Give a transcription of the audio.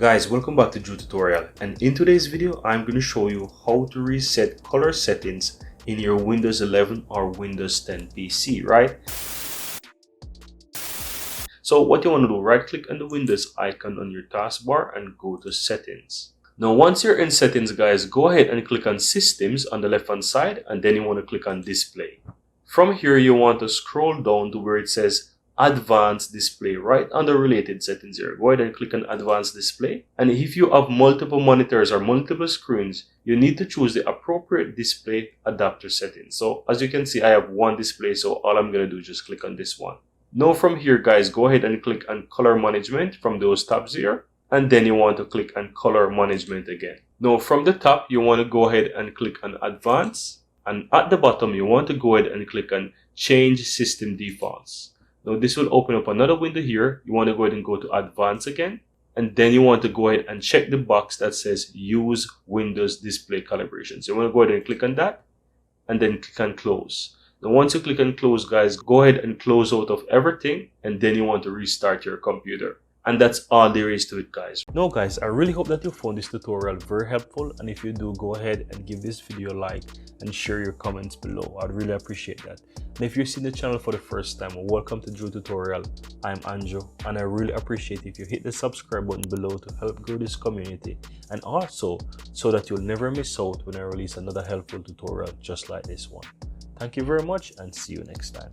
Guys, welcome back to Drew Tutorial, and in today's video I'm going to show you how to reset color settings in your Windows 11 or Windows 10 PC, right? So what you want to do, right click on the Windows icon on your taskbar and go to settings. Now once you're in settings guys, go ahead and click on systems on the left hand side, and then you want to click on display. From here you want to scroll down to where it says advanced display, right under related settings here. Go ahead and click on advanced display, and if you have multiple monitors or multiple screens, you need to choose the appropriate display adapter settings. So as you can see, I have one display, so all I'm going to do is just click on this one. Now from here guys, go ahead and click on color management from those tabs here, and then you want to click on color management again. Now from the top you want to go ahead and click on advanced, and at the bottom you want to go ahead and click on change system defaults. Now this will open up another window here. You want to go ahead and go to advanced again, and then you want to go ahead and check the box that says use Windows display calibration. So you want to go ahead and click on that, and then click on close. Now once you click on close guys, go ahead and close out of everything, and then you want to restart your computer. And that's all there is to it guys. Now guys, I really hope that you found this tutorial very helpful, and if you do, go ahead and give this video a like and share your comments below. I'd really appreciate that. And if you're seeing the channel for the first time, welcome to Drew Tutorial. I'm Anjo, and I really appreciate if you hit the subscribe button below to help grow this community, and also so that you'll never miss out when I release another helpful tutorial just like this one. Thank you very much, and see you next time.